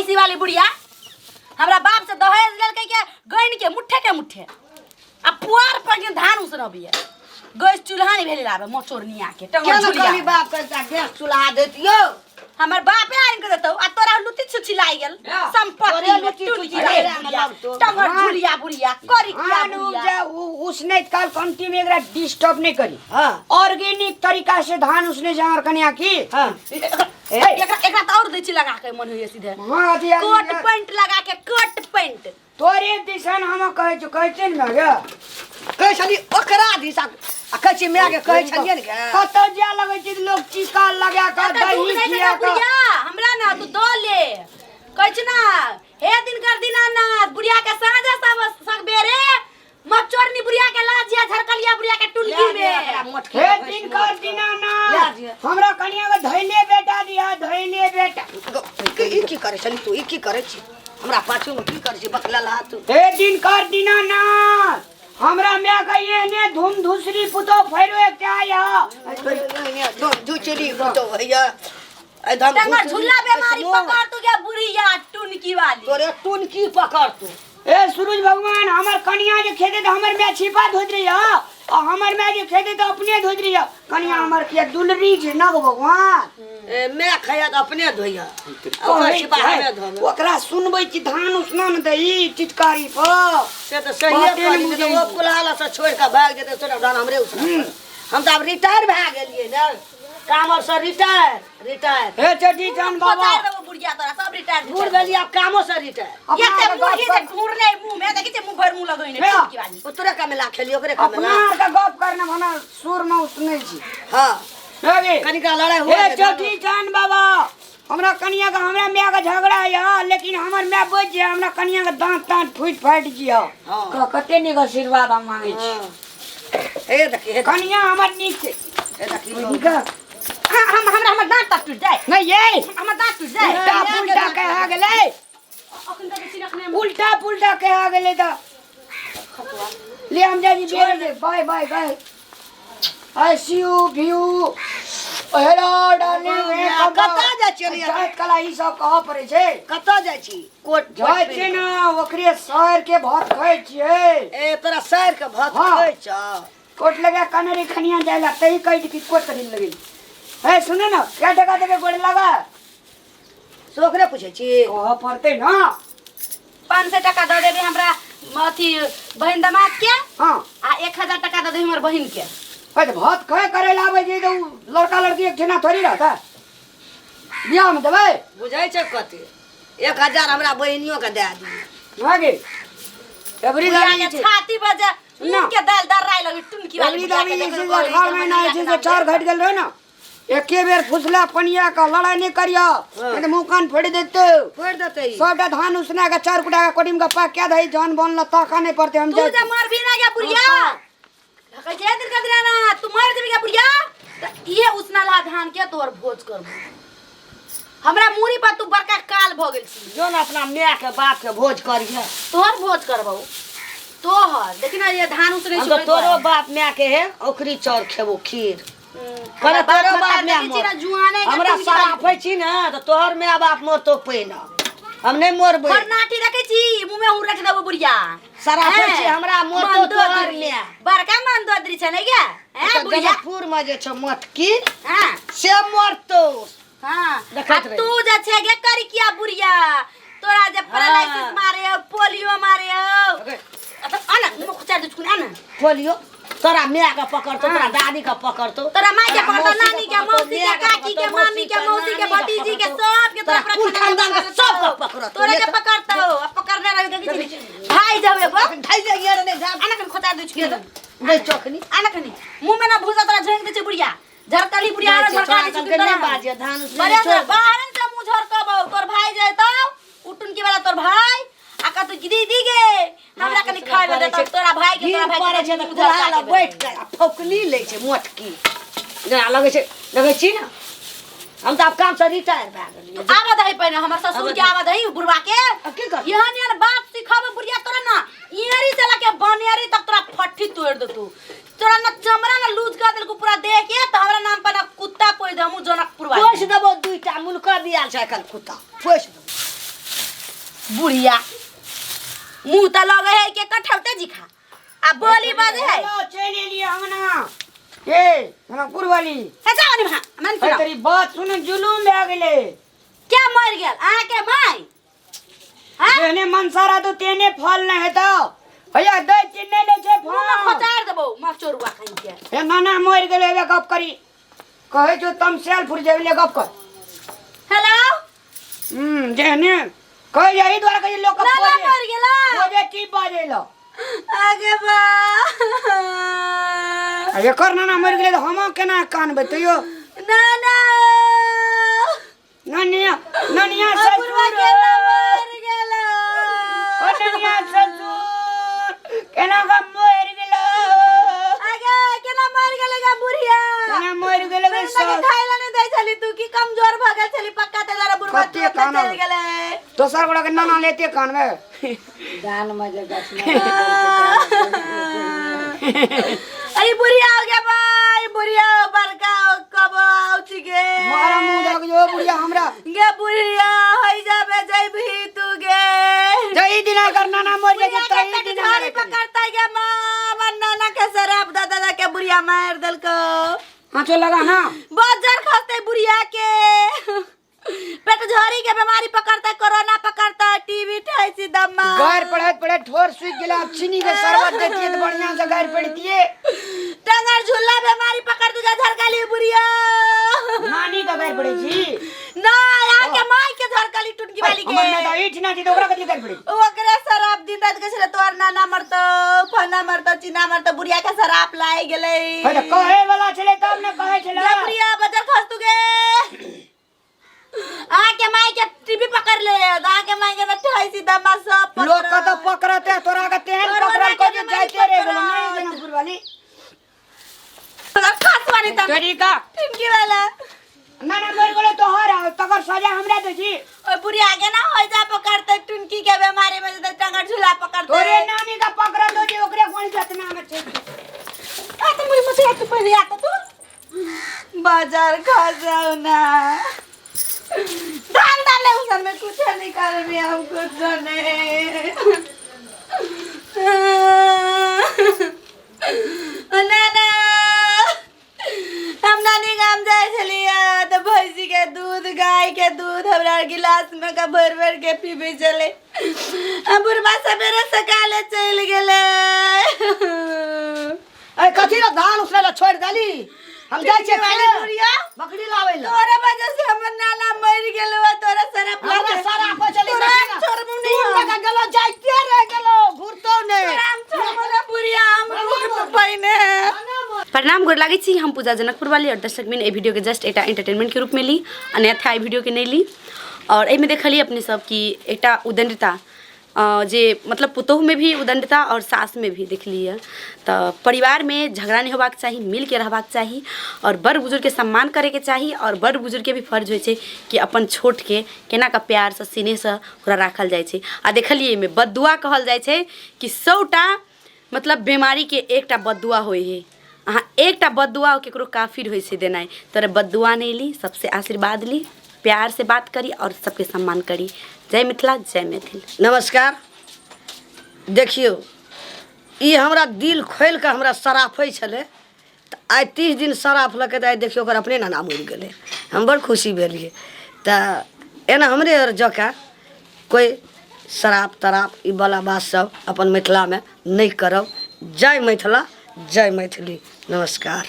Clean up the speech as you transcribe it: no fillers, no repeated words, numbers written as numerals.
भैंसी वाली बुढ़िया हमरा बाप से दहेज लेलकै के गइन के मुट्ठे आ पुआर पर के धान उसनबिए गैस चूल्हा नहीं भेले लाबे मोचोरनिया के टंगर झुलिया केना बाप करता गैस चूल्हा देतियो हमर बापे आइन के देतौ आ तोरा लुटी छुछी लाई गेल संपत्ति लुटी टंगर झुलिया बुढ़िया करी किया बुढ़िया उसने कल कंटी में एकरा डिस्टर्ब नहीं करी हां ऑर्गेनिक तरीका से धान उसने जमार कन्या की हां एकरा तो और देची लगा के मन होय सीधे हां दिया कोट पैंट लगा के कोट पैंट तोरे दिसन हम कहै छु कहै छै न गे कहै छली ओकरा दिसा आ कहै छी मैं के कहै छलिए ने कत जा लगै छै लोग टीका लगा के दही खिया के हमरा ना तू दो ले कहै छ ना हे दिन कर दिना ना बुढ़िया के साँझ सब बेरे मचोरनी बुढ़िया के लाजिया झरकलिया बुढ़िया के टुलकी में हे दिन कर दिना ना हमरा कन्या के धइले बेटा दिया धइले बेटा ई की करे छली तू ई की करे छी हमरा पाछू में की करे छी बकला हाथ हे दिन कर दिना ना हमरा मैं कहिए ने धूम धुसरी पुतो फैरो एकटा आया जो चली तो भैया एकदम टंगर झुल्ला बीमारी पकड़ तू के बुढ़िया टुनकी वाली तोरे टुनकी पकड़ तू ए सूरज भगवान हमर कन्या जे खेते त हमर मैं छिपा धोज रही है और हमर मैं जे खेते त अपने धोज रही है कन्या हमर के दुलरी छै न भगवान मैं खाया त अपने धोइया ओकर छिपा हमें धोबे ओकरा सुनबै छी धान उसना न दई चिटकारी पर से त सही कहली त ओ कुलाला से छोड़ के भाग जेते तोरा धान हमरे उसना हम त अब रिटायर भ गेलिए न कामर से रिटायर हे चटी जान बाबा वो बुढ़िया तोरा सब रिटायर बूढ़ भेली अब कामो से रिटायर ये ते मुर्गी से घूरने मुंह में देखि ते मुंह भर मुंह लगइने टुनकी वाली उतरे कमेला खेली ओकरे कमेला अपना का गप करना भना सुर में उसने छी हां हे कनिका लड़ाई हो हे चटी जान बाबा हमरा कन्या का हमरा मैं का झगड़ा है लेकिन हमर मैं बच जे हमरा कन्या का दांत फूट फाट जियो कते निक आशीर्वाद हम मांगे छी ए देखी कन्या हमर नीक छै ए देखी निक हम दांत टूट जाए नहीं ये हमर दांत टूट जाए उल्टा पुल्टा कहा गेलै अखन तक चिरखने उल्टा पुल्टा कहा गेलै त ले हम जानी बेर दे bye bye bye I see you view hello darling कता जा चलिए जात कला ई सब कह पड़े छै कता जाय छी कोट जाय छै ना ओकरे शहर के भात खाय छियै ए तोरा शहर के भात खाय छ कोट लगा कनरी खनिया जायला तई कहि कि कोट करिन लगे है सुने ना क्या टका देके गोड़ लगा सोकरे पूछे छी कह पड़ते ना 500 टका दे देबे हमरा अथी बहन दामाद के हां आ 1000 टका दे दे हमर बहन के अरे भात खाए करे लावे जे तो लड़का लड़की एक जना थोड़ी रहता बियाह में देबै बुझाई छै कते 1000 हमरा बहिनियो के दे दी आगे एवरी दानी के छाती बजा मुंह के दाल दर्राई लगी टुनकी वाली एवरी दानी से घर में ना छै से चार घट गेल रहे ना एके बेर फुसला पनिया का लड़ाई नहीं करियो नहीं मुंह कान फोड़ देते फोड़ देते सबटा धान उसना का चार कुटा का कोडिम का पाक क्या दई जान बोन लता खाने पड़ते हम तू जा मार भी ना गया बुढ़िया कह जे दिन का ना तू मार देबी क्या बुढ़िया ये उसना ला धान के तोर भोज करबो हमरा मुरी पर तू बड़का काल भ गेल छी जोन अपना माय के बाप के भोज करिए तोहर भोज करबो तोहर देखि ना ये धान उसने हम तो तोरो बाप माय के है ओकरी चौर खेबो खीर पर तोरो बाप माय हमरा सराफै छी ना तो तोहर माय बाप मोर तो पैना हम नहीं मोरबै पर नाटी रखे छी मुंह में हुर रख देबो बुढ़िया सराफै छी हमरा मोर तो तोहर माय बड़का मन दोदरी छ ने क्या हैं बुढ़िया जनकपुर में जे छ मटकी हां से मरतो हां तू जे छे गे करी किया बुढ़िया तोरा जे पैरालाइसिस मारे पोलियो मारे आना मुख चार दुचकुन आना पोलियो तोरा माय के पकड़तो तोरा दादी के पकड़तो तोरा माय के पकड़तो नानी के मौसी के काकी के मामी के मौसी के भतीजी के सब के तोरा पूरा खानदान के सब के पकड़तो तोरा के पकड़तो अब पकड़ने रही देखि भाई जावे बो ढाई जाइए रे जा आना कन खोता दुचकुन नहीं चोखनी आना कनी मुंह में ना भूसा तोरा झंग दे छे बुढ़िया झरकली बुढ़िया झरका दे छे तोरा बाजे धान बड़े बाहर से मुंह झरकबो तोर भाई जाय तो उठुन के वाला तोर भाई आका तो दीदी गे हमरा कनी खाय दे तोरा भाई के कुलाला बैठ के फौकली ले छे मोटकी जना लगे छी ना हम तो अब काम से रिटायर भ गेलिए आवा दही पहिने हमर ससुर के आवा दही बुढ़वा के की कर यहां नियर बात सिखाबे बुढ़िया तोरा ना इयरी से लके बनियरी तक तोरा फट्ठी तोड़ दे तू तोरा ना चमड़ा ना लूज कर देल को पूरा देख के त हमरा नाम पर कुत्ता पोइ दमु जनकपुर वाली पोछ देबो दुईटा मुनका बियाल छै कल कुत्ता पोछ बुढ़िया मुंह त लगे है के कठौते जी खा आ बोली बाजे है हेलो चले लिए हम ना ए हम पुरवाली अच्छा अनि भा मन अरे तेरी बात सुन जुलूम आ गेले क्या मर गेल आ के माई हां जेने मनसारा तो तेने फल न है तो भैया दे चिन्ने ले छे मुंह में फल खचार देबो माफ चोरुआ कहीं के ए नाना मर गेले वे गप करी कहे जो तुम सेल फुर जेले गप कर हेलो जेने कहे यही द्वारा कहे लोग का नाना मर गेला पोजे की बाजेलो आगे बा अरे कर नाना मर गेले तो हम केना कान बतइयो नाना नानिया नानिया बुढ़वा ससुर केना मर गेला ओ नानिया ससुर केना का मर गेलो आगे केना मर गेले गा बुढ़िया केना मर गेले गे के खाइला नहीं दै छली तू की कमजोर भ गेल छली पक्का ते जरा बुढ़वा कते कान चल गेले दोसर बड़ा के नाना लेते कान में गान मजे गछना आई बुढ़िया हो गया भाई बुढ़िया बड़का कब आउची गे मारा मुंह देख जो बुढ़िया हमरा गे बुढ़िया होई जाबे जइबही तू गे जई दिना कर नाना मर जे बुढ़िया तई के दिना झाड़ी पकड़ता गे मां नाना के शराब दादा के बुढ़िया मार देल को हां चल लगा ना बाजार खाते बुढ़िया के पेट झड़ी के बीमारी पकड़ता है कोरोना पकड़ता है टीबी ठाइसी दम्मा गायर पड़े ठोर सुई गेला चीनी के शरबत देती तो बढ़िया से गायर पड़ती है टंगर झुल्ला बीमारी पकड़ दूजा झरकाली बुढ़िया नानी का गायर पड़े जी ना यहाँ के माई के झरकाली टुटकी वाली के हमर में तो ईठ ना जी तो ओकरा कथि गायर पड़ी ओकरे शराब दिन रात के छले तोर नाना मरतो फना मरतो चिना मरतो बुढ़िया के शराब लाई गेले है तो कहे वाला चले तब ने कहे चले बुढ़िया बाजार खास तू गे आके माई के टीवी पकड़ ले आके माई के ठाइसी दम्मा सब पकड़ लोग का तो पकड़ते तोरा के तेहन पकड़ल को जे जाते रे गेलो नहीं जनकपुर वाली खास वाली तब तरीका टिनकी वाला ना ना मर गेलो तो हर तकर सजा हमरा दे जी ओए बुढ़ी आगे ना हो जा पकड़ते टुनकी के बीमारी में तो टंगर झूला पकड़ते तोरे नानी का पकड़ा दो जी ओकरे कोन जतना में छे आ तो मुझे मसे तू पहले आता तू बाजार खा जाओ ना धान डाले उसन में कुछ नहीं कर भी हम कुछ नहीं नाना हम नानी गाम जाए छलिया तो भैंसी के दूध गाय के दूध हमरा गिलास में का भर भर के पीबे चले अब बुढ़वा सवेरे सकाले चल गेले ए कथी ला धान उसला छोड़ डाली हम जाय छे वाली बुढ़िया बकरी लावे ला तोरा वजह से हमर नाना मर गेलो तोरा सारा हमरा सारा को चली तोरा छोड़बू नहीं तू लगा गेलो जाइते रह गेलो घुरतो ने राम छोड़ा बुढ़िया हम लोग पहिने प्रणाम गोर लागै छी हम पूजा जनकपुर वाली और दर्शक मिन ए वीडियो के जस्ट एटा एंटरटेनमेंट के रूप में ली अन्यथा ए वीडियो के नहीं ली और ए में देखली अपने सब की एटा उदंडता जे मतलब पुतोह में भी उदंडता और सास में भी देख लिया तो परिवार में झगड़ा नहीं होबाक चाहिए मिल के रहबाक चाहिए और बड़ बुजुर्ग के सम्मान करे के चाहिए और बड़ बुजुर्ग के भी फर्ज होइ छै कि अपन छोट के केना का प्यार से सीने से ओकरा राखल जाइ छै आ देखलिए में बददुआ कहल जाइ छै कि 100टा मतलब बीमारी के एकटा बददुआ होइ है अहाँ एकटा बददुआ केकरो काफिर होइ छै देनाइ तोरे बददुआ नहीं ली सबसे आशीर्वाद ली प्यार से बात करी और सबके सम्मान करी जय मिथिला जय मैथिल नमस्कार देखियो ई हमरा दिल खोल के हमरा सराफै छले त आइ 30 दिन सराफ लके त आइ देखियो ओकर अपने नाना मरि गेलै हम बड़ खुशी भेलिए त एना हमरे और जका कोई शराब तराप ई वाला बात सब अपन मिथिला में नहीं करब जय मिथिला जय मैथिली नमस्कार।